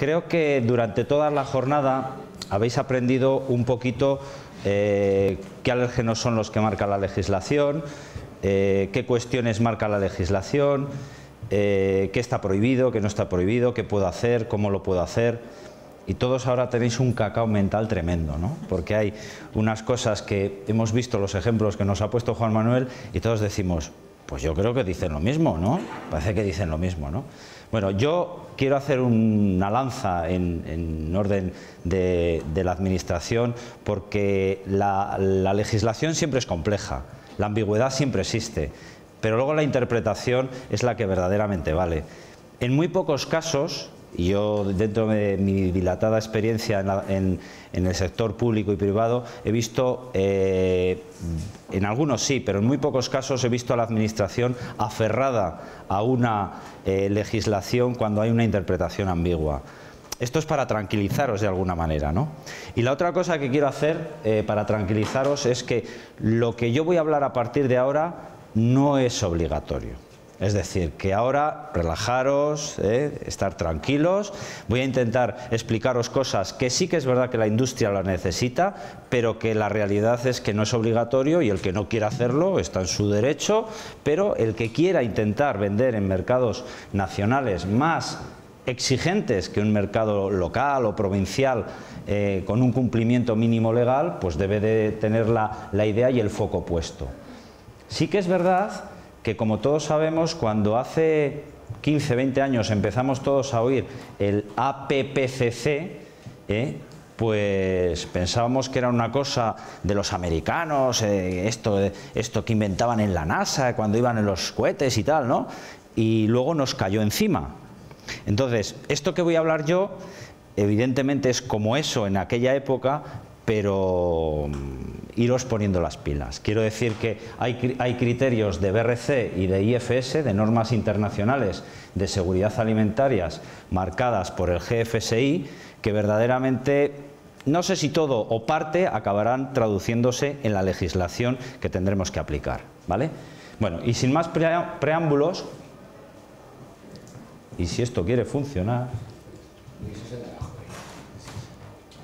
creo que durante toda la jornada habéis aprendido un poquito qué alérgenos son los que marca la legislación, qué cuestiones marca la legislación, qué está prohibido, qué no está prohibido, qué puedo hacer, cómo lo puedo hacer. Y todos ahora tenéis un cacao mental tremendo, ¿no? Porque hay unas cosas que hemos visto, los ejemplos que nos ha puesto Juan Manuel, y todos decimos, pues yo creo que dicen lo mismo, ¿no? Parece que dicen lo mismo, ¿no? Bueno, yo quiero hacer una lanza en orden de la administración, porque la legislación siempre es compleja, la ambigüedad siempre existe, pero luego la interpretación es la que verdaderamente vale. En muy pocos casos, y yo dentro de mi dilatada experiencia en el sector público y privado he visto, en algunos sí, pero en muy pocos casos he visto a la administración aferrada a una legislación cuando hay una interpretación ambigua. Esto es para tranquilizaros de alguna manera, ¿no? Y la otra cosa que quiero hacer para tranquilizaros es que lo que yo voy a hablar a partir de ahora no es obligatorio. Es decir, que ahora relajaros, estar tranquilos. Voy a intentar explicaros cosas que sí que es verdad que la industria la necesita, pero que la realidad es que no es obligatorio, y el que no quiera hacerlo está en su derecho, pero el que quiera intentar vender en mercados nacionales más exigentes que un mercado local o provincial con un cumplimiento mínimo legal, pues debe de tener la idea y el foco puesto. Sí que es verdad que, como todos sabemos, cuando hace 15, 20 años empezamos todos a oír el APPCC, pues pensábamos que era una cosa de los americanos, esto que inventaban en la NASA cuando iban en los cohetes y tal, ¿no? Y luego nos cayó encima. Entonces, esto que voy a hablar yo, evidentemente es como eso en aquella época, pero iros poniendo las pilas. Quiero decir que hay criterios de BRC y de IFS, de normas internacionales de seguridad alimentarias marcadas por el GFSI, que verdaderamente, no sé si todo o parte, acabarán traduciéndose en la legislación que tendremos que aplicar, ¿vale? Bueno, y sin más preámbulos, y si esto quiere funcionar...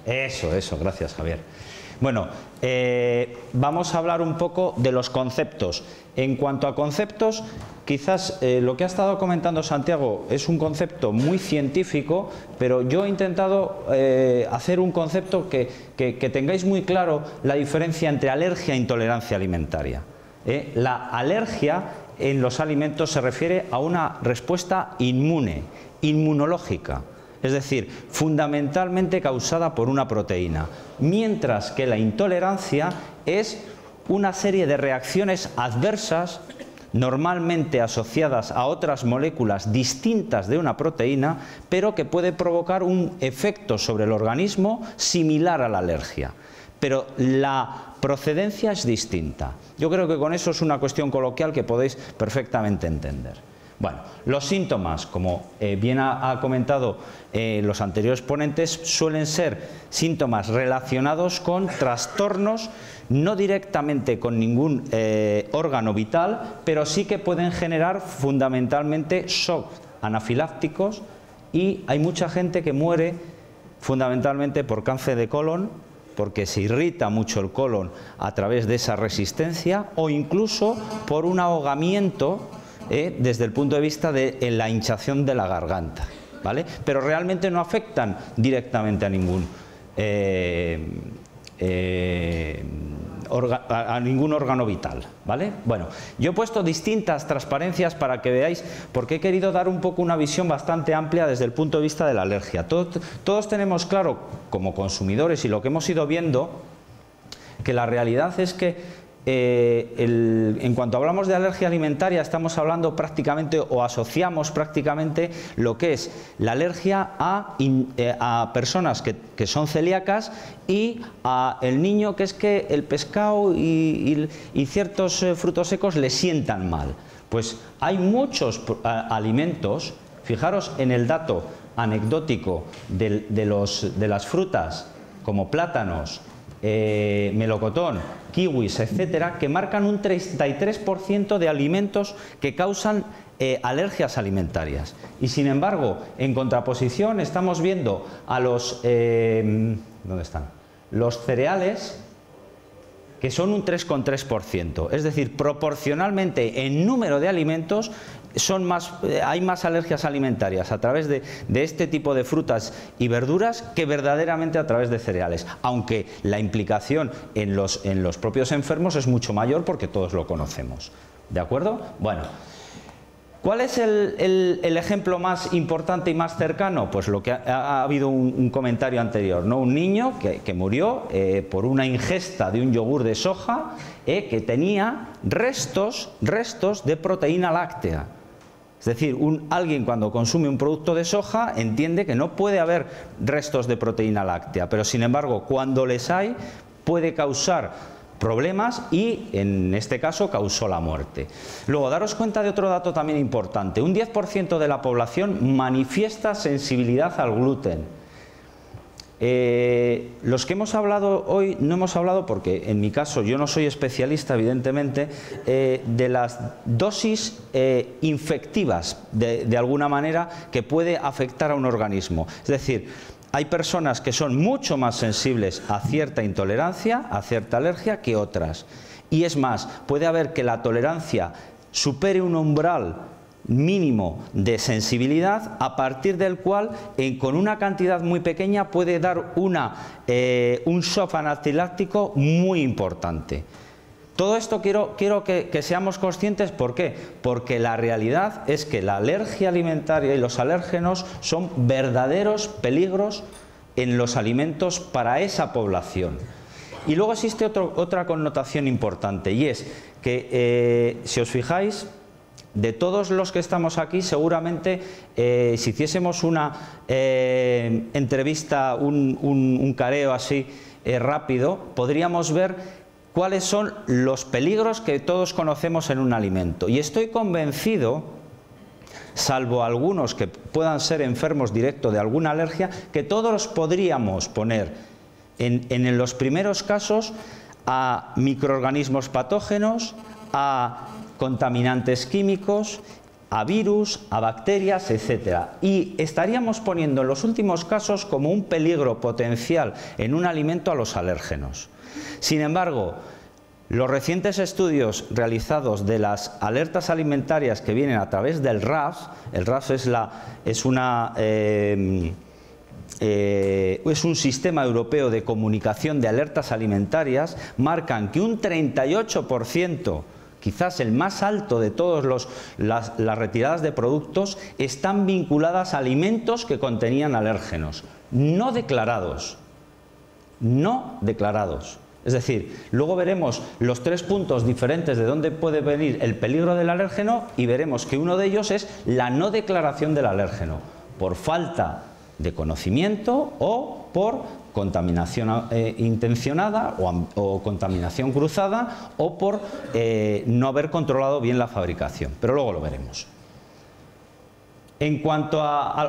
Eso, gracias, Javier. Bueno, vamos a hablar un poco de los conceptos. En cuanto a conceptos, quizás lo que ha estado comentando Santiago es un concepto muy científico, pero yo he intentado hacer un concepto que tengáis muy claro la diferencia entre alergia e intolerancia alimentaria. La alergia en los alimentos se refiere a una respuesta inmune, inmunológica. Es decir, fundamentalmente causada por una proteína, mientras que la intolerancia es una serie de reacciones adversas, normalmente asociadas a otras moléculas distintas de una proteína, pero que puede provocar un efecto sobre el organismo similar a la alergia. Pero la procedencia es distinta. Yo creo que con eso es una cuestión coloquial que podéis perfectamente entender. Bueno, los síntomas, como bien ha comentado los anteriores ponentes, suelen ser síntomas relacionados con trastornos, no directamente con ningún órgano vital, pero sí que pueden generar fundamentalmente shocks anafilácticos, y hay mucha gente que muere fundamentalmente por cáncer de colon, porque se irrita mucho el colon a través de esa resistencia, o incluso por un ahogamiento desde el punto de vista de la hinchazón de la garganta, ¿vale? Pero realmente no afectan directamente a ningún órgano vital, ¿vale? Bueno, yo he puesto distintas transparencias para que veáis, porque he querido dar un poco una visión bastante amplia desde el punto de vista de la alergia. Todos tenemos claro, como consumidores, y lo que hemos ido viendo, que la realidad es que en cuanto hablamos de alergia alimentaria, estamos hablando prácticamente, o asociamos prácticamente, lo que es la alergia a personas que son celíacas, y a el niño, que es que el pescado y ciertos frutos secos le sientan mal. Pues hay muchos alimentos, fijaros en el dato anecdótico de las frutas como plátanos, melocotón, kiwis, etcétera, que marcan un 33% de alimentos que causan alergias alimentarias. Y sin embargo, en contraposición, estamos viendo a los... ¿dónde están? Los cereales, que son un 3,3%. Es decir, proporcionalmente en número de alimentos hay más alergias alimentarias a través de este tipo de frutas y verduras que verdaderamente a través de cereales, aunque la implicación en los propios enfermos es mucho mayor porque todos lo conocemos. ¿De acuerdo? Bueno, ¿cuál es el ejemplo más importante y más cercano? Pues lo que ha habido un comentario anterior, ¿no? Un niño que murió por una ingesta de un yogur de soja que tenía restos de proteína láctea. Es decir, alguien cuando consume un producto de soja entiende que no puede haber restos de proteína láctea, pero sin embargo cuando les hay puede causar problemas y en este caso causó la muerte. Luego, daros cuenta de otro dato también importante: un 10% de la población manifiesta sensibilidad al gluten. Los que hemos hablado hoy no hemos hablado, porque en mi caso yo no soy especialista evidentemente, de las dosis infectivas de alguna manera que puede afectar a un organismo. Es decir, hay personas que son mucho más sensibles a cierta intolerancia, a cierta alergia que otras. Y es más, puede haber que la tolerancia supere un umbral mínimo de sensibilidad a partir del cual con una cantidad muy pequeña puede dar un shock anafiláctico muy importante. Todo esto quiero que seamos conscientes. ¿Por qué? Porque la realidad es que la alergia alimentaria y los alérgenos son verdaderos peligros en los alimentos para esa población. Y luego existe otra connotación importante, y es que, si os fijáis, de todos los que estamos aquí, seguramente si hiciésemos una entrevista, un careo así rápido, podríamos ver cuáles son los peligros que todos conocemos en un alimento. Y estoy convencido, salvo algunos que puedan ser enfermos directos de alguna alergia, que todos podríamos poner en los primeros casos a microorganismos patógenos, a contaminantes químicos, a virus, a bacterias, etc. Y estaríamos poniendo en los últimos casos como un peligro potencial en un alimento a los alérgenos. Sin embargo, los recientes estudios realizados de las alertas alimentarias que vienen a través del RAF, el RAF es un sistema europeo de comunicación de alertas alimentarias, marcan que un 38%, quizás el más alto de todas las retiradas de productos, están vinculadas a alimentos que contenían alérgenos, no declarados. No declarados. Es decir, luego veremos los 3 puntos diferentes de dónde puede venir el peligro del alérgeno y veremos que uno de ellos es la no declaración del alérgeno, por falta de conocimiento o por contaminación intencionada o contaminación cruzada o por no haber controlado bien la fabricación. Pero luego lo veremos. En cuanto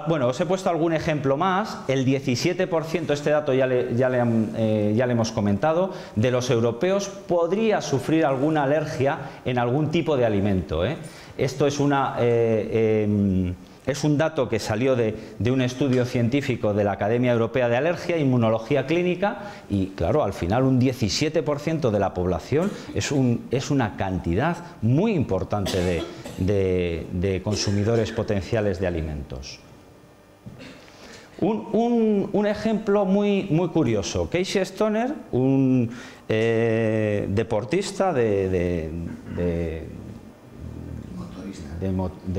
bueno, os he puesto algún ejemplo más. El 17%, este dato ya le hemos comentado, de los europeos podría sufrir alguna alergia en algún tipo de alimento. Esto es un dato que salió de un estudio científico de la Academia Europea de Alergia e Inmunología Clínica y, claro, al final un 17% de la población es una cantidad muy importante de consumidores potenciales de alimentos. Un ejemplo muy curioso. Casey Stoner, un deportista de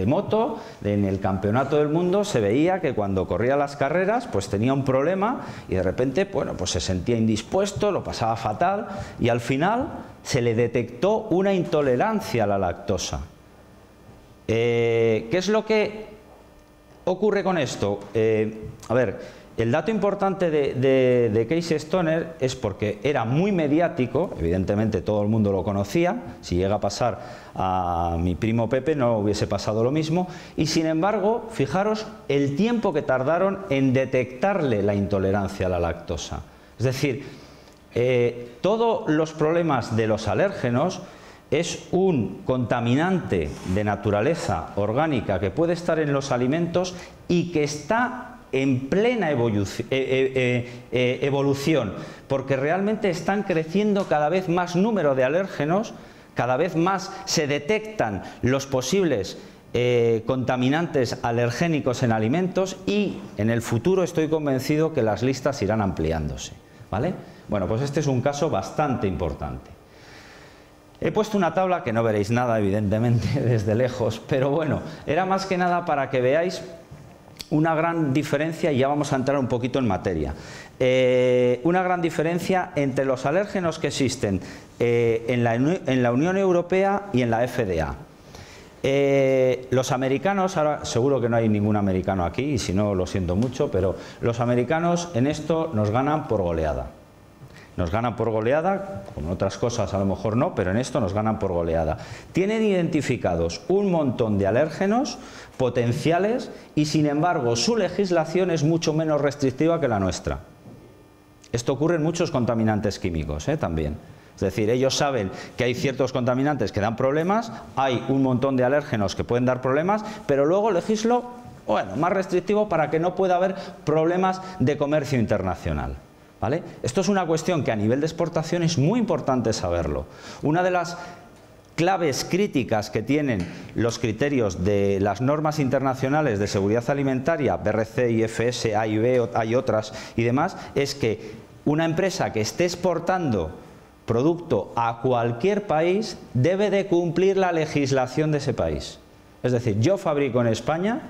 moto, en el campeonato del mundo se veía que cuando corría las carreras pues tenía un problema y de repente, bueno, pues se sentía indispuesto, lo pasaba fatal y al final se le detectó una intolerancia a la lactosa. ¿Qué es lo que ocurre con esto? A ver, el dato importante de Casey Stoner es porque era muy mediático, evidentemente todo el mundo lo conocía, si llega a pasar a mi primo Pepe no hubiese pasado lo mismo, y sin embargo, fijaros el tiempo que tardaron en detectarle la intolerancia a la lactosa. Es decir, todos los problemas de los alérgenos es un contaminante de naturaleza orgánica que puede estar en los alimentos y que está en plena evolución, porque realmente están creciendo cada vez más número de alérgenos, cada vez más se detectan los posibles contaminantes alergénicos en alimentos y en el futuro estoy convencido que las listas irán ampliándose, ¿vale? Bueno, pues este es un caso bastante importante. He puesto una tabla que no veréis nada, evidentemente, desde lejos, pero bueno, era más que nada para que veáis una gran diferencia, y ya vamos a entrar un poquito en materia. Una gran diferencia entre los alérgenos que existen en la Unión Europea y en la FDA. Los americanos, ahora seguro que no hay ningún americano aquí, y si no lo siento mucho, pero los americanos en esto nos ganan por goleada. Nos ganan por goleada, con otras cosas a lo mejor no, pero en esto nos ganan por goleada. Tienen identificados un montón de alérgenos potenciales y sin embargo su legislación es mucho menos restrictiva que la nuestra. Esto ocurre en muchos contaminantes químicos también. Es decir, ellos saben que hay ciertos contaminantes que dan problemas, hay un montón de alérgenos que pueden dar problemas, pero luego legislo, bueno, más restrictivo para que no pueda haber problemas de comercio internacional. ¿Vale? Esto es una cuestión que a nivel de exportación es muy importante saberlo. Una de las claves críticas que tienen los criterios de las normas internacionales de seguridad alimentaria, BRC, IFS, AIB, hay otras y demás, es que una empresa que esté exportando producto a cualquier país debe de cumplir la legislación de ese país. Es decir, yo fabrico en España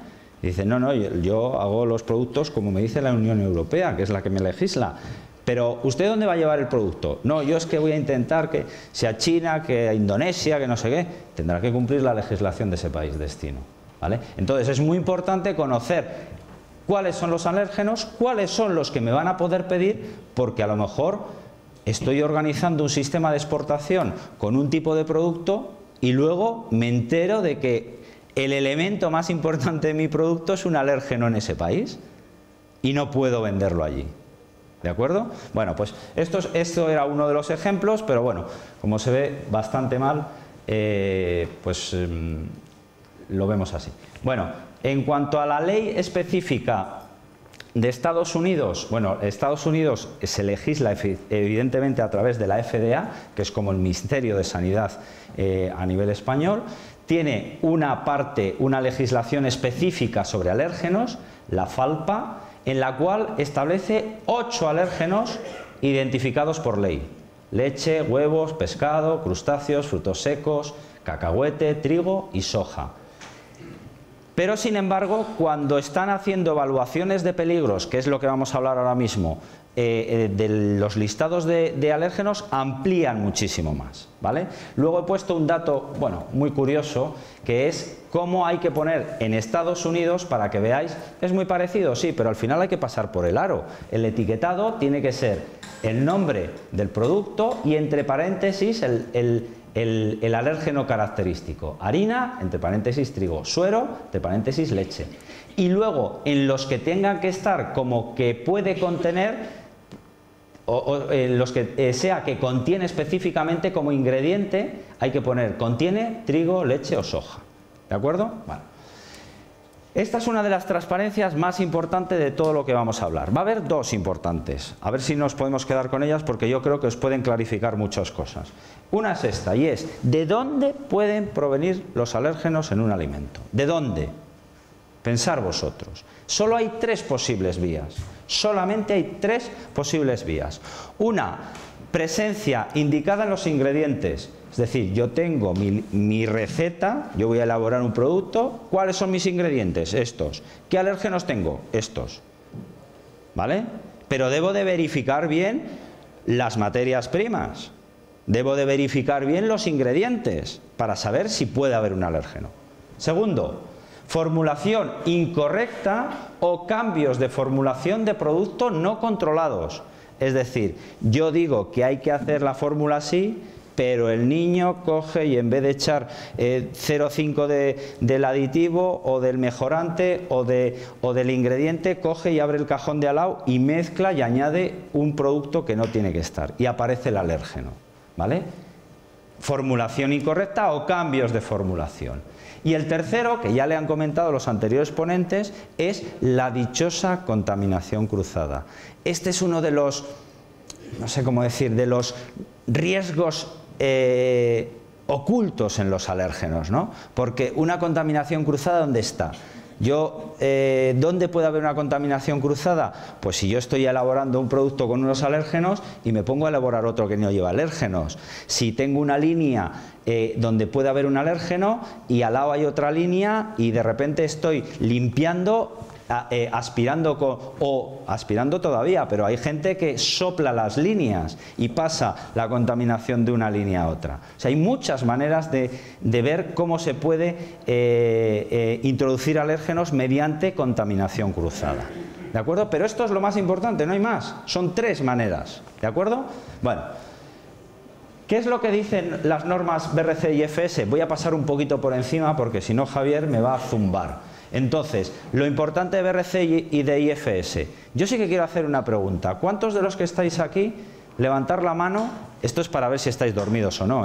y dice, no, yo hago los productos como me dice la Unión Europea, que es la que me legisla. Pero, ¿usted dónde va a llevar el producto? No, yo es que voy a intentar que sea China, que a Indonesia, que no sé qué. Tendrá que cumplir la legislación de ese país destino, ¿vale? Entonces, es muy importante conocer cuáles son los alérgenos, cuáles son los que me van a poder pedir, porque a lo mejor estoy organizando un sistema de exportación con un tipo de producto y luego me entero de que el elemento más importante de mi producto es un alérgeno en ese país y no puedo venderlo allí. ¿De acuerdo? Bueno, pues esto era uno de los ejemplos, pero bueno, como se ve bastante mal, lo vemos así. Bueno, en cuanto a la ley específica de Estados Unidos, bueno, Estados Unidos se legisla evidentemente a través de la FDA, que es como el Ministerio de Sanidad a nivel español. Tiene una legislación específica sobre alérgenos, la FALPA, en la cual establece 8 alérgenos identificados por ley: leche, huevos, pescado, crustáceos, frutos secos, cacahuete, trigo y soja. Pero sin embargo, cuando están haciendo evaluaciones de peligros, que es lo que vamos a hablar ahora mismo, de los listados de alérgenos, amplían muchísimo más, ¿vale? Luego he puesto un dato, bueno, muy curioso, que es cómo hay que poner en Estados Unidos, para que veáis, es muy parecido, sí, pero al final hay que pasar por el aro. El etiquetado tiene que ser el nombre del producto y entre paréntesis el alérgeno característico: harina, entre paréntesis trigo; suero, entre paréntesis leche. Y luego en los que tengan que estar como que puede contener, o en los que sea que contiene específicamente como ingrediente, hay que poner contiene trigo, leche o soja. ¿De acuerdo? Bueno. Esta es una de las transparencias más importantes de todo lo que vamos a hablar. Va a haber dos importantes. A ver si nos podemos quedar con ellas, porque yo creo que os pueden clarificar muchas cosas. Una es esta, y es: ¿de dónde pueden provenir los alérgenos en un alimento? ¿De dónde? Pensar vosotros. Solo hay 3 posibles vías. Solamente hay 3 posibles vías. Una, presencia indicada en los ingredientes. Es decir, yo tengo mi receta, yo voy a elaborar un producto. ¿Cuáles son mis ingredientes? Estos. ¿Qué alérgenos tengo? Estos. ¿Vale? Pero debo de verificar bien las materias primas. Debo de verificar bien los ingredientes para saber si puede haber un alérgeno. Segundo, formulación incorrecta o cambios de formulación de producto no controlados. Es decir, yo digo que hay que hacer la fórmula así, pero el niño coge y en vez de echar 0,5 del aditivo o del mejorante o del ingrediente, coge y abre el cajón de al lado y mezcla y añade un producto que no tiene que estar y aparece el alérgeno, ¿vale? formulación incorrecta o cambios de formulación. Y el tercero, que ya le han comentado los anteriores ponentes, es la dichosa contaminación cruzada. Este es uno de los, no sé cómo decir, de los riesgos ocultos en los alérgenos, ¿no? Porque una contaminación cruzada, ¿dónde está? ¿Dónde puede haber una contaminación cruzada? Pues si yo estoy elaborando un producto con unos alérgenos y me pongo a elaborar otro que no lleva alérgenos. Si tengo una línea donde puede haber un alérgeno y al lado hay otra línea y de repente estoy limpiando, aspirando todavía, pero hay gente que sopla las líneas y pasa la contaminación de una línea a otra. O sea, hay muchas maneras de ver cómo se puede introducir alérgenos mediante contaminación cruzada. ¿De acuerdo? Pero esto es lo más importante, no hay más. Son 3 maneras. ¿De acuerdo? Bueno, ¿qué es lo que dicen las normas BRC y IFS? Voy a pasar un poquito por encima porque si no Javier me va a zumbar. Entonces, lo importante de BRC y de IFS. Yo sí que quiero hacer una pregunta. ¿Cuántos de los que estáis aquí, levantar la mano? Esto es para ver si estáis dormidos o no,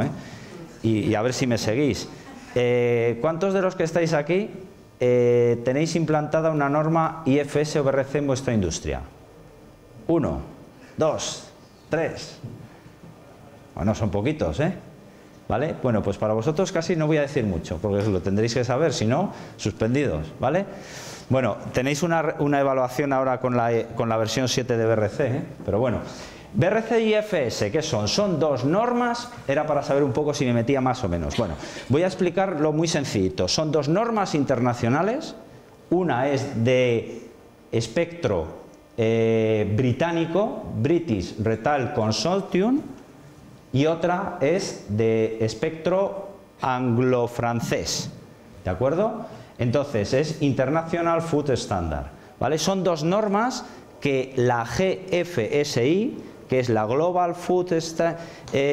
y a ver si me seguís. ¿Cuántos de los que estáis aquí tenéis implantada una norma IFS o BRC en vuestra industria? 1, 2, 3. Bueno, son poquitos, ¿vale? Bueno, pues para vosotros casi no voy a decir mucho, porque lo tendréis que saber, si no, suspendidos, ¿vale? Bueno, tenéis una evaluación ahora con la versión 7 de BRC, pero bueno. BRC y IFS, ¿qué son? Son 2 normas, era para saber un poco si me metía más o menos. Bueno, voy a explicarlo muy sencillito. Son 2 normas internacionales, una es de espectro británico, British Retail Consortium, y otra es de espectro anglo-francés, ¿de acuerdo? Entonces es International Food Standard, ¿vale? Son 2 normas que la GFSI, que es la Global Food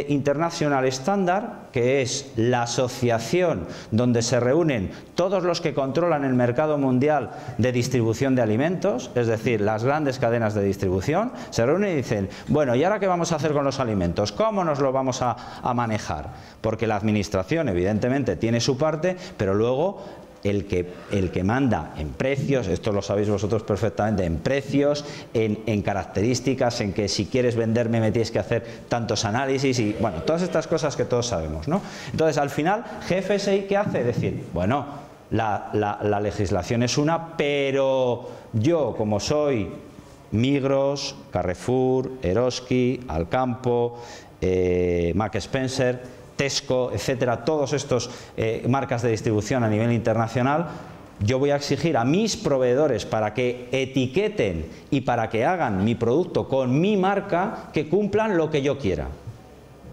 International Standard, que es la asociación donde se reúnen todos los que controlan el mercado mundial de distribución de alimentos, es decir, las grandes cadenas de distribución, se reúnen y dicen, bueno, ¿y ahora qué vamos a hacer con los alimentos? ¿Cómo nos lo vamos a manejar? Porque la administración, evidentemente, tiene su parte, pero luego el que manda en precios, esto lo sabéis vosotros perfectamente, en precios, en características, en que si quieres venderme me tienes que hacer tantos análisis y bueno, todas estas cosas que todos sabemos, ¿no? Entonces, al final, GFSI, ¿qué hace? Decir, bueno, la legislación es una, pero yo, como soy Migros, Carrefour, Eroski, Alcampo, Marks Spencer, Tesco, etcétera, todos estos marcas de distribución a nivel internacional, yo voy a exigir a mis proveedores para que etiqueten y para que hagan mi producto con mi marca, que cumplan lo que yo quiera,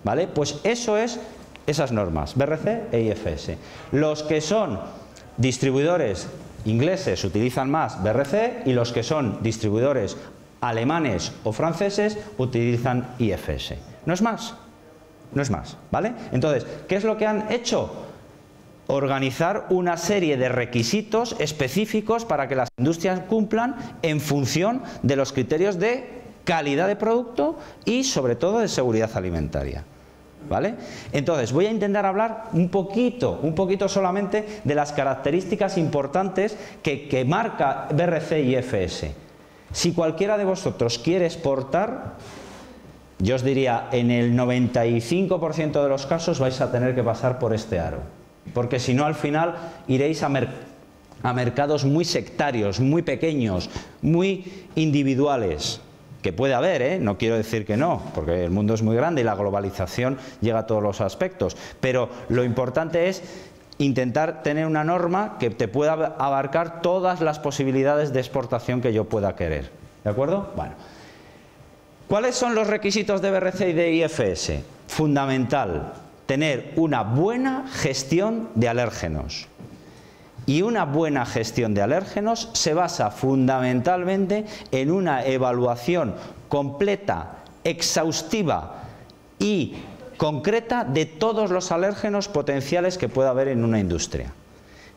¿vale? Pues eso es esas normas, BRC e IFS. Los que son distribuidores ingleses utilizan más BRC y los que son distribuidores alemanes o franceses utilizan IFS. No es más. No es más, ¿vale? Entonces, ¿qué es lo que han hecho? Organizar una serie de requisitos específicos para que las industrias cumplan en función de los criterios de calidad de producto y sobre todo de seguridad alimentaria, ¿vale? Entonces, voy a intentar hablar un poquito solamente de las características importantes que marca BRC y IFS. Si cualquiera de vosotros quiere exportar, yo os diría, en el 95% de los casos vais a tener que pasar por este aro, porque si no al final iréis a mercados muy sectarios, muy pequeños, muy individuales, que puede haber, no quiero decir que no, porque el mundo es muy grande y la globalización llega a todos los aspectos, pero lo importante es intentar tener una norma que te pueda abarcar todas las posibilidades de exportación que yo pueda querer, ¿de acuerdo? Bueno. ¿Cuáles son los requisitos de BRC y de IFS? Fundamental, tener una buena gestión de alérgenos. Y una buena gestión de alérgenos se basa fundamentalmente en una evaluación completa, exhaustiva y concreta de todos los alérgenos potenciales que pueda haber en una industria.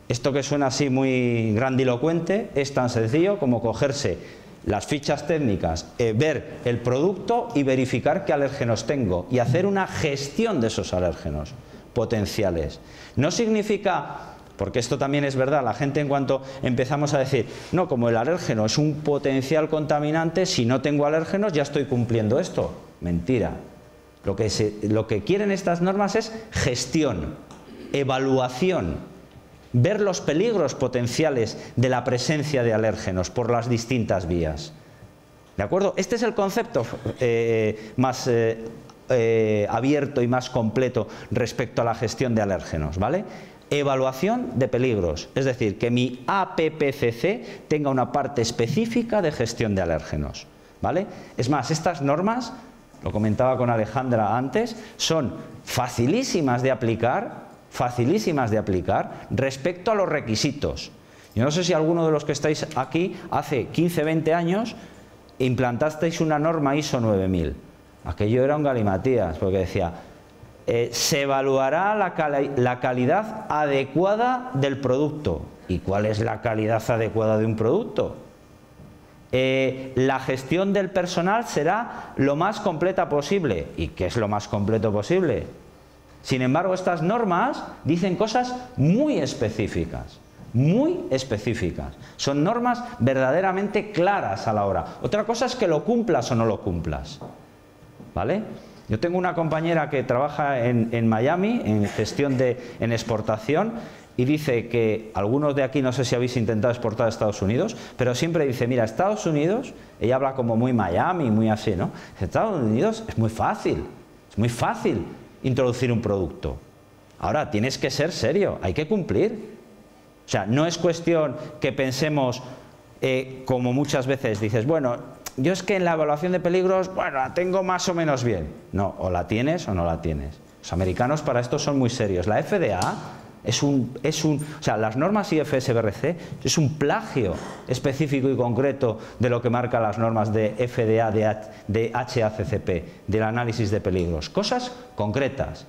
Esto que suena así muy grandilocuente es tan sencillo como cogerse las fichas técnicas, ver el producto y verificar qué alérgenos tengo y hacer una gestión de esos alérgenos potenciales. No significa, porque esto también es verdad, la gente en cuanto empezamos a decir, no, como el alérgeno es un potencial contaminante, si no tengo alérgenos ya estoy cumpliendo esto. Mentira. Lo que quieren estas normas es gestión, evaluación, ver los peligros potenciales de la presencia de alérgenos por las distintas vías. ¿De acuerdo? Este es el concepto más abierto y más completo respecto a la gestión de alérgenos, ¿vale? Evaluación de peligros, es decir, que mi APPCC tenga una parte específica de gestión de alérgenos, ¿vale? Es más, estas normas, lo comentaba con Alejandra antes, son facilísimas de aplicar respecto a los requisitos. Yo no sé si alguno de los que estáis aquí hace 15, 20 años implantasteis una norma ISO 9000. Aquello era un galimatías, porque decía, se evaluará la calidad adecuada del producto. ¿Y cuál es la calidad adecuada de un producto? La gestión del personal será lo más completa posible. ¿Y qué es lo más completo posible? Sin embargo, estas normas dicen cosas muy específicas. Muy específicas. Son normas verdaderamente claras a la hora. Otra cosa es que lo cumplas o no lo cumplas. ¿Vale? Yo tengo una compañera que trabaja en Miami, en gestión en exportación, y dice que algunos de aquí, no sé si habéis intentado exportar a Estados Unidos, pero siempre dice, mira, Estados Unidos, ella habla como muy Miami, muy así, ¿no? Estados Unidos es muy fácil introducir un producto. Ahora, tienes que ser serio, hay que cumplir. O sea, no es cuestión que pensemos, como muchas veces dices, bueno, yo es que en la evaluación de peligros, bueno, la tengo más o menos bien. No, o la tienes o no la tienes. Los americanos para esto son muy serios. La FDA o sea, las normas IFS-BRC es un plagio específico y concreto de lo que marcan las normas de FDA, de HACCP, del análisis de peligros. Cosas concretas.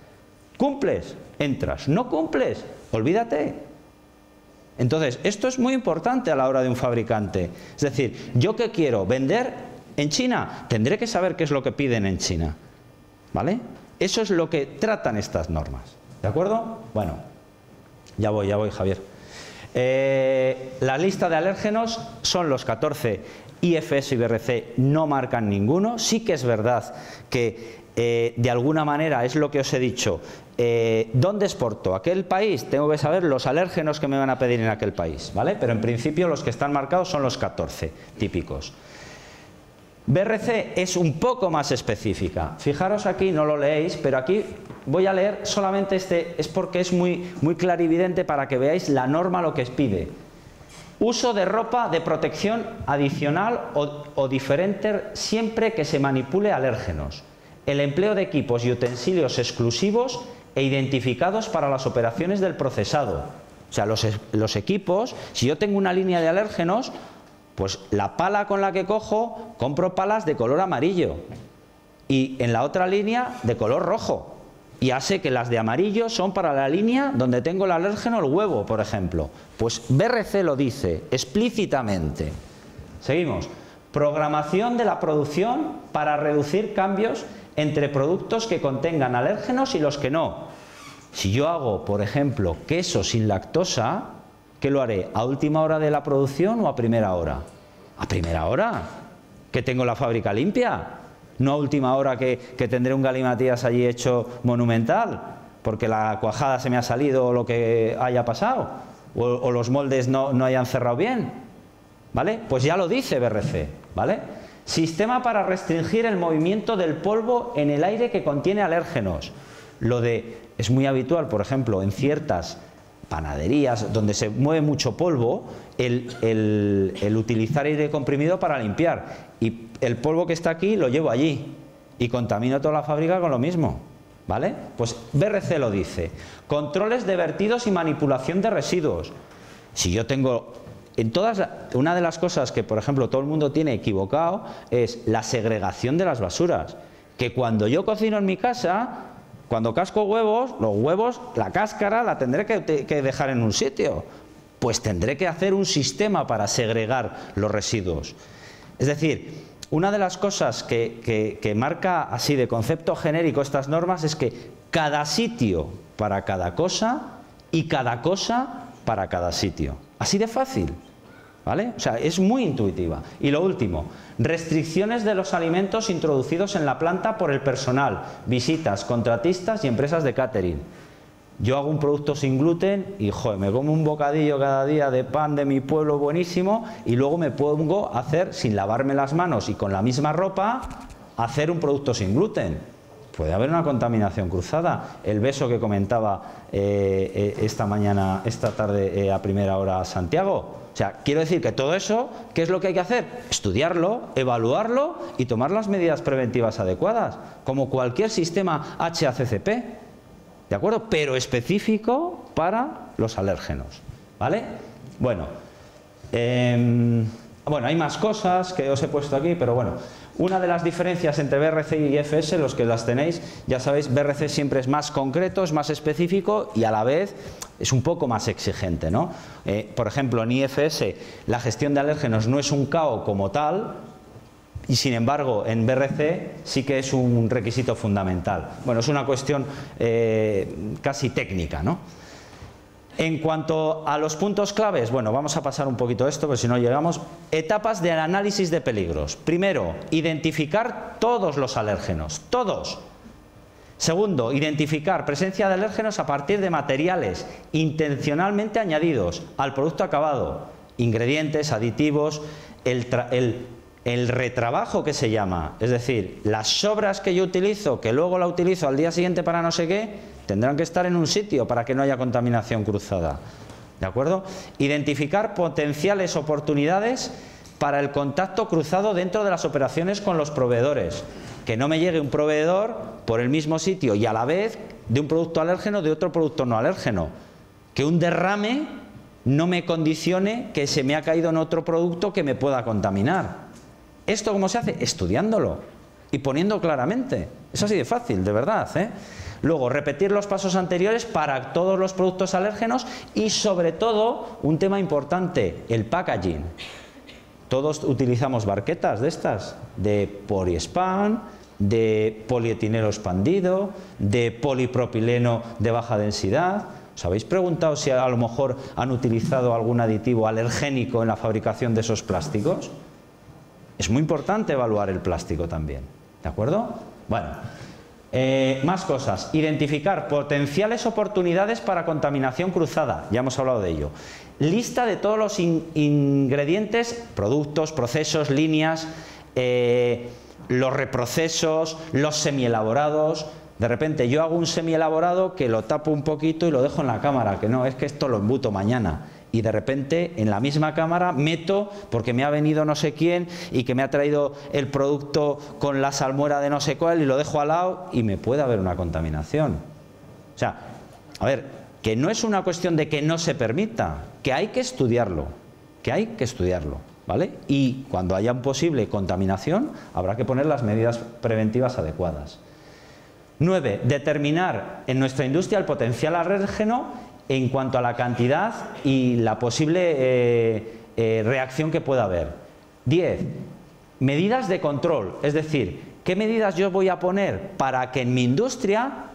¿Cumples? Entras. ¿No cumples? Olvídate. Entonces, esto es muy importante a la hora de un fabricante. Es decir, ¿yo qué quiero? ¿Vender en China? Tendré que saber qué es lo que piden en China. ¿Vale? Eso es lo que tratan estas normas. ¿De acuerdo? Bueno, ya voy, Javier. La lista de alérgenos son los 14. IFS y BRC no marcan ninguno. Sí que es verdad que de alguna manera es lo que os he dicho. ¿Dónde exporto? ¿Aquel país? Tengo que saber los alérgenos que me van a pedir en aquel país, ¿vale? Pero en principio los que están marcados son los 14 típicos. BRC es un poco más específica. Fijaros aquí, no lo leéis, pero aquí voy a leer solamente es porque es muy clarividente para que veáis la norma lo que pide. Uso de ropa de protección adicional o diferente siempre que se manipule alérgenos. El empleo de equipos y utensilios exclusivos e identificados para las operaciones del procesado. O sea, los equipos, si yo tengo una línea de alérgenos, pues la pala con la que cojo, compro palas de color amarillo y en la otra línea de color rojo. Y hace que las de amarillo son para la línea donde tengo el alérgeno, el huevo, por ejemplo. Pues BRC lo dice explícitamente. Seguimos. Programación de la producción para reducir cambios entre productos que contengan alérgenos y los que no. Si yo hago, por ejemplo, queso sin lactosa, ¿qué lo haré? ¿A última hora de la producción o a primera hora? A primera hora, que tengo la fábrica limpia. No a última hora que tendré un galimatías allí hecho monumental, porque la cuajada se me ha salido o lo que haya pasado, o los moldes no hayan cerrado bien. ¿Vale? Pues ya lo dice BRC, ¿vale? Sistema para restringir el movimiento del polvo en el aire que contiene alérgenos. Es muy habitual, por ejemplo, en ciertas panaderías donde se mueve mucho polvo, el utilizar aire comprimido para limpiar. Y el polvo que está aquí lo llevo allí y contamino toda la fábrica con lo mismo. ¿Vale? Pues BRC lo dice. Controles de vertidos y manipulación de residuos. Si yo tengo... una de las cosas que, por ejemplo, todo el mundo tiene equivocado es la segregación de las basuras. Que cuando yo cocino en mi casa, cuando casco huevos, los huevos, la cáscara la tendré que dejar en un sitio. Pues tendré que hacer un sistema para segregar los residuos. Es decir, una de las cosas que marca así de concepto genérico estas normas es que cada sitio para cada cosa y cada cosa para cada sitio. Así de fácil, ¿vale? O sea, es muy intuitiva. Y lo último, restricciones de los alimentos introducidos en la planta por el personal, visitas, contratistas y empresas de catering. Yo hago un producto sin gluten y, joder, me como un bocadillo cada día de pan de mi pueblo buenísimo y luego me pongo a hacer, sin lavarme las manos y con la misma ropa, hacer un producto sin gluten. Puede haber una contaminación cruzada. El beso que comentaba esta tarde a primera hora Santiago. O sea, quiero decir que todo eso, ¿qué es lo que hay que hacer? Estudiarlo, evaluarlo y tomar las medidas preventivas adecuadas, como cualquier sistema HACCP. ¿De acuerdo? Pero específico para los alérgenos, ¿vale? Bueno, hay más cosas que os he puesto aquí, pero bueno, una de las diferencias entre BRC y IFS, los que las tenéis, ya sabéis, BRC siempre es más concreto, es más específico y a la vez es un poco más exigente, ¿no? Por ejemplo, en IFS la gestión de alérgenos no es un KO como tal, y sin embargo en BRC sí que es un requisito fundamental. Bueno, es una cuestión casi técnica, ¿no? En cuanto a los puntos claves, bueno, vamos a pasar un poquito esto, porque si no llegamos. Etapas del análisis de peligros. Primero, identificar todos los alérgenos, todos. Segundo, identificar presencia de alérgenos a partir de materiales intencionalmente añadidos al producto acabado, ingredientes, aditivos, el retrabajo que se llama, es decir, las sobras que yo utilizo, que luego la utilizo al día siguiente para no sé qué, tendrán que estar en un sitio para que no haya contaminación cruzada. ¿De acuerdo? Identificar potenciales oportunidades para el contacto cruzado dentro de las operaciones con los proveedores. Que no me llegue un proveedor por el mismo sitio y a la vez de un producto alérgeno de otro producto no alérgeno. Que un derrame no me condicione que se me ha caído en otro producto que me pueda contaminar. ¿Esto cómo se hace? Estudiándolo y poniendo claramente. Es así de fácil, de verdad, ¿eh? Luego, repetir los pasos anteriores para todos los productos alérgenos y, sobre todo, un tema importante, el packaging. Todos utilizamos barquetas de estas, de poliespan, de polietileno expandido, de polipropileno de baja densidad. ¿Os habéis preguntado si a lo mejor han utilizado algún aditivo alergénico en la fabricación de esos plásticos? Es muy importante evaluar el plástico también, ¿de acuerdo? Bueno, más cosas. Identificar potenciales oportunidades para contaminación cruzada, ya hemos hablado de ello. Lista de todos los ingredientes, productos, procesos, líneas, los reprocesos, los semielaborados. De repente yo hago un semielaborado que lo tapo un poquito y lo dejo en la cámara, que no, es que esto lo embuto mañana. Y de repente en la misma cámara meto, porque me ha venido no sé quién y que me ha traído el producto con la salmuera de no sé cuál y lo dejo al lado y me puede haber una contaminación. O sea, a ver, que no es una cuestión de que no se permita, que hay que estudiarlo, ¿vale? Y cuando haya una posible contaminación habrá que poner las medidas preventivas adecuadas. 9. Determinar en nuestra industria el potencial alérgeno en cuanto a la cantidad y la posible reacción que pueda haber. 10. Medidas de control, es decir, ¿qué medidas yo voy a poner para que en mi industria,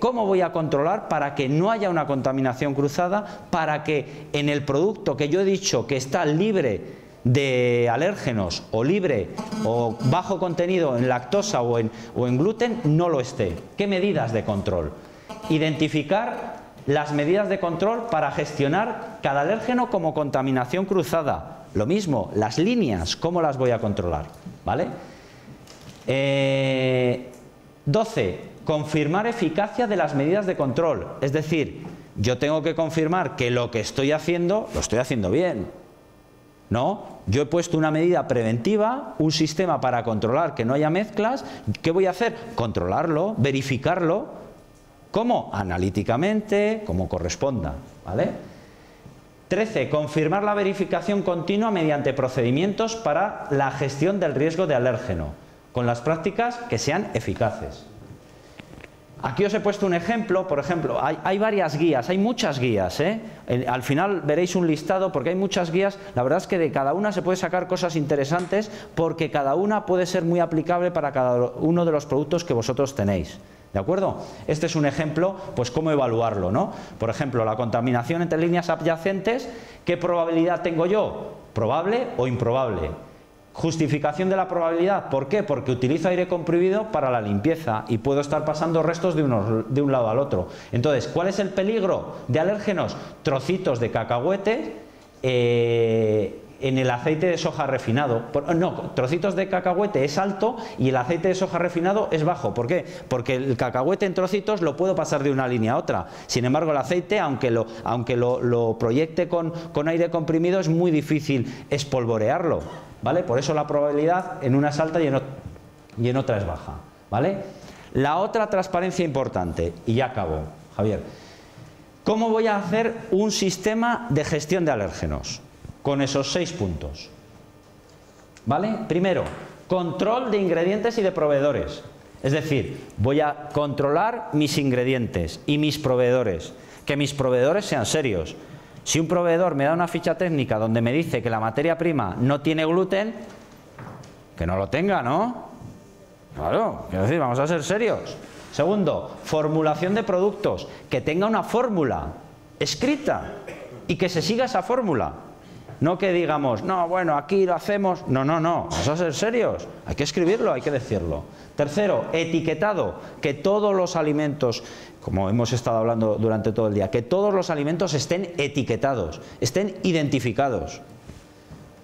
cómo voy a controlar para que no haya una contaminación cruzada, para que en el producto que yo he dicho que está libre de alérgenos o libre o bajo contenido en lactosa o en gluten no lo esté? ¿Qué medidas de control? Identificar las medidas de control para gestionar cada alérgeno como contaminación cruzada. Lo mismo, las líneas, ¿cómo las voy a controlar? ¿Vale? 12. Confirmar eficacia de las medidas de control. Es decir, yo tengo que confirmar que lo que estoy haciendo, lo estoy haciendo bien. ¿No? Yo he puesto una medida preventiva, un sistema para controlar que no haya mezclas. ¿Qué voy a hacer? Controlarlo, verificarlo. ¿Cómo? Analíticamente, como corresponda, ¿vale? 13. Confirmar la verificación continua mediante procedimientos para la gestión del riesgo de alérgeno, con las prácticas que sean eficaces. Aquí os he puesto un ejemplo, por ejemplo, hay varias guías, hay muchas guías, ¿eh? Al final veréis un listado porque hay muchas guías, la verdad es que de cada una se puede sacar cosas interesantes porque cada una puede ser muy aplicable para cada uno de los productos que vosotros tenéis. ¿De acuerdo? Este es un ejemplo, pues cómo evaluarlo, ¿no? Por ejemplo, la contaminación entre líneas adyacentes, ¿qué probabilidad tengo yo? ¿Probable o improbable? Justificación de la probabilidad, ¿por qué? Porque utilizo aire comprimido para la limpieza y puedo estar pasando restos de un lado al otro. Entonces, ¿cuál es el peligro de alérgenos? Trocitos de cacahuete en el aceite de soja refinado. No, trocitos de cacahuete es alto y el aceite de soja refinado es bajo. ¿Por qué? Porque el cacahuete en trocitos lo puedo pasar de una línea a otra. Sin embargo, el aceite, aunque lo proyecte con aire comprimido, es muy difícil espolvorearlo, ¿vale? Por eso la probabilidad en una es alta y en otra es baja, ¿vale? La otra transparencia importante, y ya acabo, Javier. ¿Cómo voy a hacer un sistema de gestión de alérgenos? Con esos 6 puntos, ¿vale? Primero, control de ingredientes y de proveedores. Es decir, voy a controlar mis ingredientes y mis proveedores, que mis proveedores sean serios. Si un proveedor me da una ficha técnica donde me dice que la materia prima no tiene gluten, que no lo tenga, ¿no? Claro, quiero decir, vamos a ser serios. Segundo, formulación de productos, que tenga una fórmula escrita y que se siga esa fórmula. No que digamos, no, bueno, aquí lo hacemos. No, no, no, vamos a ser serios. Hay que escribirlo, hay que decirlo. Tercero, etiquetado, que todos los alimentos, como hemos estado hablando durante todo el día, que todos los alimentos estén etiquetados, estén identificados.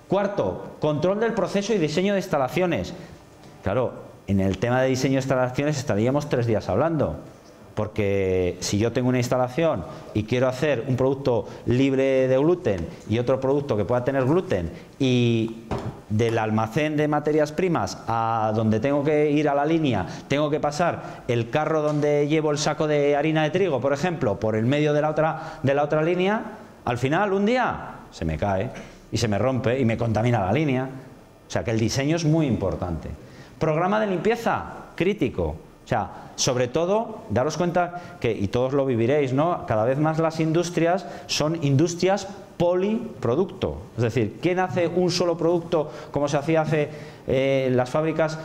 Cuarto, control del proceso y diseño de instalaciones. Claro, en el tema de diseño de instalaciones estaríamos 3 días hablando. Porque si yo tengo una instalación y quiero hacer un producto libre de gluten y otro producto que pueda tener gluten, y del almacén de materias primas a donde tengo que ir a la línea, tengo que pasar el carro donde llevo el saco de harina de trigo, por ejemplo, por el medio de la otra línea, al final un día se me cae y se me rompe y me contamina la línea. O sea que el diseño es muy importante. Programa de limpieza, crítico. O sea, sobre todo, daros cuenta que, y todos lo viviréis, ¿no? Cada vez más las industrias son industrias poliproducto. Es decir, ¿quién hace un solo producto como se hacía hace las fábricas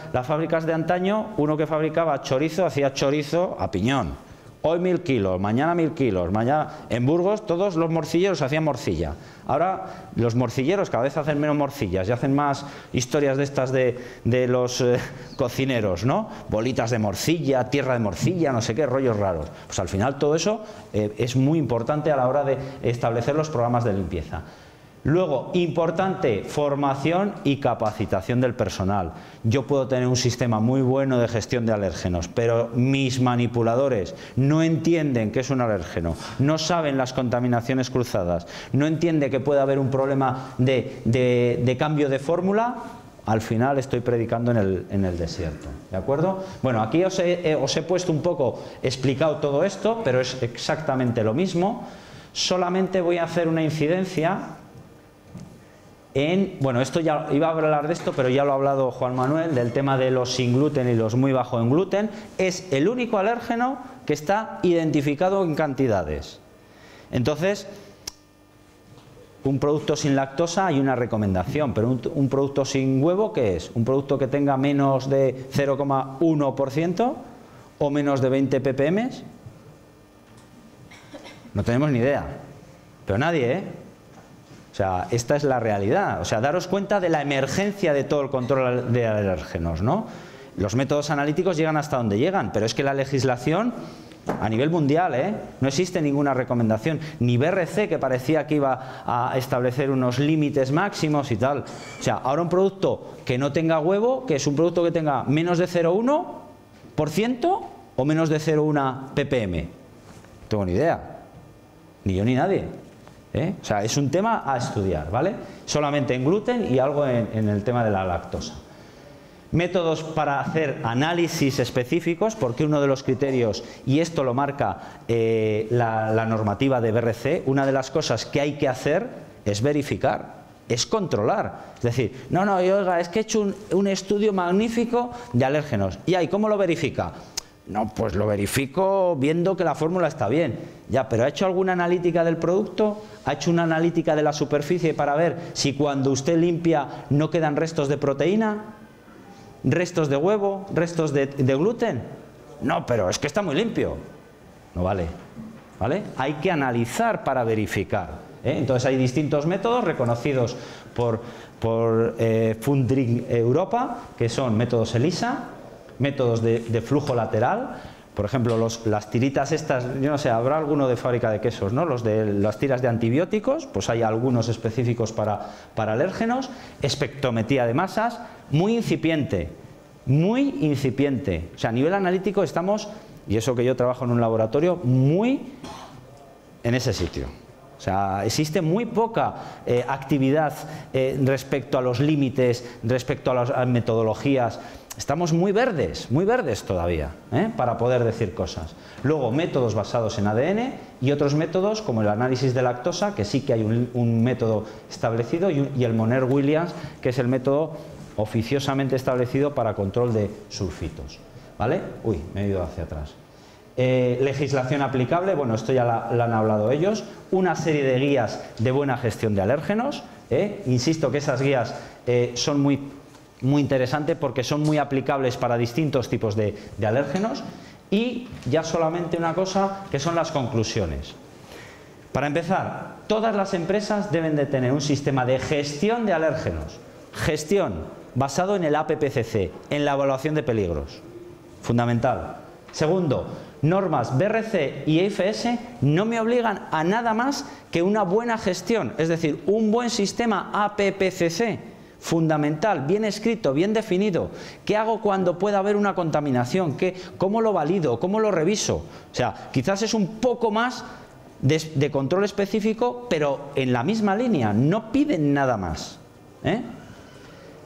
de antaño? Uno que fabricaba chorizo, hacía chorizo a piñón. Hoy 1000 kilos, mañana 1000 kilos, mañana en Burgos todos los morcilleros hacían morcilla. Ahora los morcilleros cada vez hacen menos morcillas y hacen más historias de estas de los cocineros, ¿no? Bolitas de morcilla, tierra de morcilla, no sé qué, rollos raros. Pues al final todo eso es muy importante a la hora de establecer los programas de limpieza. Luego, importante, formación y capacitación del personal. Yo puedo tener un sistema muy bueno de gestión de alérgenos, pero mis manipuladores no entienden qué es un alérgeno, no saben las contaminaciones cruzadas, no entienden que puede haber un problema de cambio de fórmula. Al final estoy predicando en el desierto, ¿de acuerdo? Bueno, aquí os he puesto un poco, explicado todo esto, pero es exactamente lo mismo. Solamente voy a hacer una incidencia bueno, esto ya iba a hablar de esto, pero ya lo ha hablado Juan Manuel, del tema de los sin gluten y los muy bajo en gluten. Es el único alérgeno que está identificado en cantidades. Entonces, un producto sin lactosa hay una recomendación, pero un producto sin huevo, ¿qué es? ¿Un producto que tenga menos de 0,1% o menos de 20 ppm? No tenemos ni idea, pero nadie, ¿eh? O sea, esta es la realidad. O sea, daros cuenta de la emergencia de todo el control de alérgenos, ¿no? Los métodos analíticos llegan hasta donde llegan, pero es que la legislación a nivel mundial, no existe ninguna recomendación, ni BRC, que parecía que iba a establecer unos límites máximos y tal. O sea, ahora un producto que no tenga huevo, que es un producto que tenga menos de 0,1% o menos de 0,1 ppm. No tengo ni idea, ni yo ni nadie. O sea, es un tema a estudiar, ¿vale? Solamente en gluten y algo en el tema de la lactosa. Métodos para hacer análisis específicos, porque uno de los criterios, y esto lo marca la normativa de BRC, una de las cosas que hay que hacer es verificar, es controlar. Es decir, no, oiga, es que he hecho un estudio magnífico de alérgenos. ¿Y ahí cómo lo verifica? No, pues lo verifico viendo que la fórmula está bien. Ya, pero ¿ha hecho alguna analítica del producto? ¿Ha hecho una analítica de la superficie para ver si cuando usted limpia no quedan restos de proteína? ¿Restos de huevo? ¿Restos de gluten? No, pero es que está muy limpio. No vale. ¿Vale? Hay que analizar para verificar. Entonces hay distintos métodos reconocidos por Food Drink Europa, que son métodos ELISA, métodos de flujo lateral. Por ejemplo, las tiritas estas, yo no sé, habrá alguno de fábrica de quesos, ¿no? Los de las tiras de antibióticos, pues hay algunos específicos para alérgenos. Espectrometría de masas, muy incipiente, o sea, a nivel analítico estamos, y eso que yo trabajo en un laboratorio, muy en ese sitio. O sea, existe muy poca actividad respecto a los límites, respecto a las metodologías. Estamos muy verdes todavía, para poder decir cosas. Luego, métodos basados en ADN y otros métodos como el análisis de lactosa, que sí que hay un método establecido, y el Monner-Williams, que es el método oficiosamente establecido para control de sulfitos. ¿Vale? Uy, me he ido hacia atrás. Legislación aplicable, bueno, esto ya la han hablado ellos. Una serie de guías de buena gestión de alérgenos. Insisto que esas guías son muy interesantes porque son muy aplicables para distintos tipos de alérgenos. Y ya solamente una cosa, que son las conclusiones. Para empezar, todas las empresas deben de tener un sistema de gestión de alérgenos. Gestión basado en el APPCC, en la evaluación de peligros. Fundamental. Segundo, normas BRC y IFS no me obligan a nada más que una buena gestión, es decir, un buen sistema APPCC, fundamental, bien escrito, bien definido. ¿Qué hago cuando pueda haber una contaminación? ¿Cómo lo valido? ¿Cómo lo reviso? O sea, quizás es un poco más de control específico, pero en la misma línea, no piden nada más.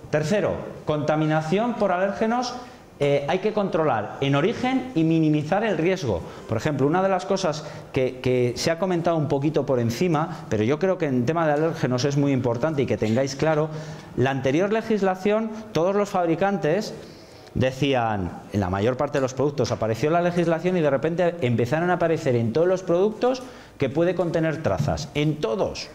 Tercero, contaminación por alérgenos. Hay que controlar en origen y minimizar el riesgo. Por ejemplo, una de las cosas que se ha comentado un poquito por encima, pero yo creo que en tema de alérgenos es muy importante y que tengáis claro, la anterior legislación, todos los fabricantes decían, en la mayor parte de los productos apareció la legislación y de repente empezaron a aparecer en todos los productos que puede contener trazas, en todos.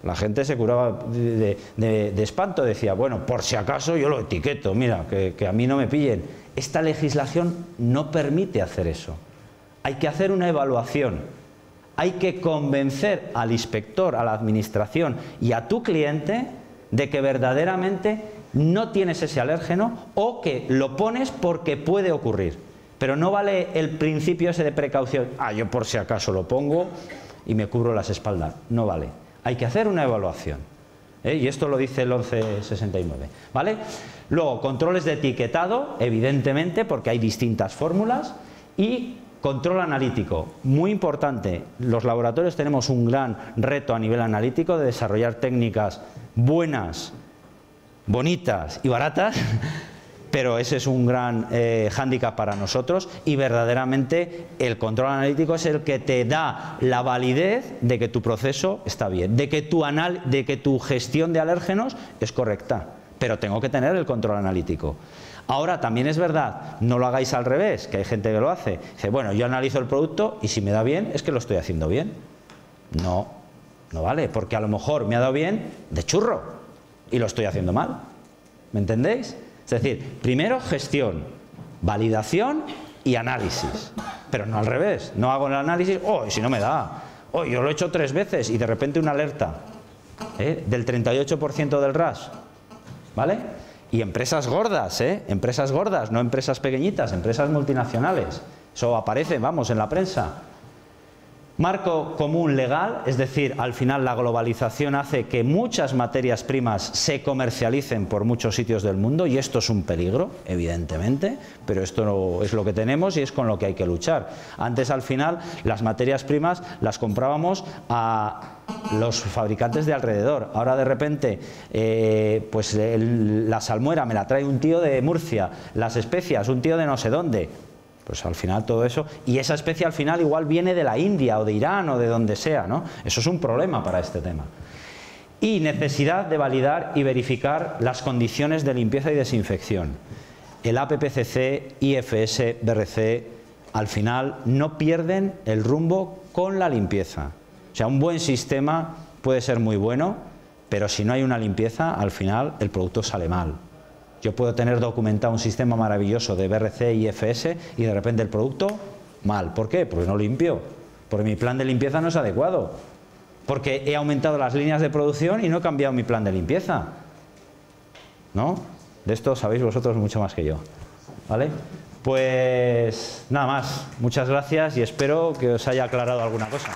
La gente se curaba de espanto, decía, bueno, por si acaso yo lo etiqueto, mira, que a mí no me pillen. Esta legislación no permite hacer eso. Hay que hacer una evaluación. Hay que convencer al inspector, a la administración y a tu cliente de que verdaderamente no tienes ese alérgeno o que lo pones porque puede ocurrir. Pero no vale el principio ese de precaución. Yo por si acaso lo pongo y me cubro las espaldas. No vale. Hay que hacer una evaluación. Y esto lo dice el 1169. ¿Vale? Luego, controles de etiquetado, evidentemente, porque hay distintas fórmulas. Y control analítico, muy importante. Los laboratorios tenemos un gran reto a nivel analítico de desarrollar técnicas buenas, bonitas y baratas. Pero ese es un gran hándicap para nosotros y verdaderamente el control analítico es el que te da la validez de que tu proceso está bien, de que tu gestión de alérgenos es correcta, pero tengo que tener el control analítico. Ahora también es verdad, no lo hagáis al revés, que hay gente que lo hace. Dice, bueno, yo analizo el producto y si me da bien es que lo estoy haciendo bien. No vale, porque a lo mejor me ha dado bien de churro y lo estoy haciendo mal. ¿Me entendéis? Es decir, primero gestión, validación y análisis, pero no al revés. No hago el análisis, y si no me da, yo lo he hecho 3 veces y de repente una alerta del 38% del RAS, ¿vale? Y empresas gordas, empresas gordas, no empresas pequeñitas, empresas multinacionales. Eso aparece, vamos, en la prensa. Marco común legal, es decir, al final la globalización hace que muchas materias primas se comercialicen por muchos sitios del mundo y esto es un peligro, evidentemente, pero esto es lo que tenemos y es con lo que hay que luchar. Antes, al final, las materias primas las comprábamos a los fabricantes de alrededor. Ahora, de repente, la salmuera me la trae un tío de Murcia, las especias, un tío de no sé dónde. Pues al final todo eso, y esa especie al final igual viene de la India o de Irán o de donde sea, ¿no? Eso es un problema para este tema. Y necesidad de validar y verificar las condiciones de limpieza y desinfección. el APPCC, IFS, BRC, al final no pierden el rumbo con la limpieza. O sea, un buen sistema puede ser muy bueno, pero si no hay una limpieza, al final el producto sale mal. Yo puedo tener documentado un sistema maravilloso de BRC y IFS y de repente el producto mal. ¿Por qué? Porque no limpio. Porque mi plan de limpieza no es adecuado. Porque he aumentado las líneas de producción y no he cambiado mi plan de limpieza. ¿No? De esto sabéis vosotros mucho más que yo. ¿Vale? Pues nada más. Muchas gracias y espero que os haya aclarado alguna cosa.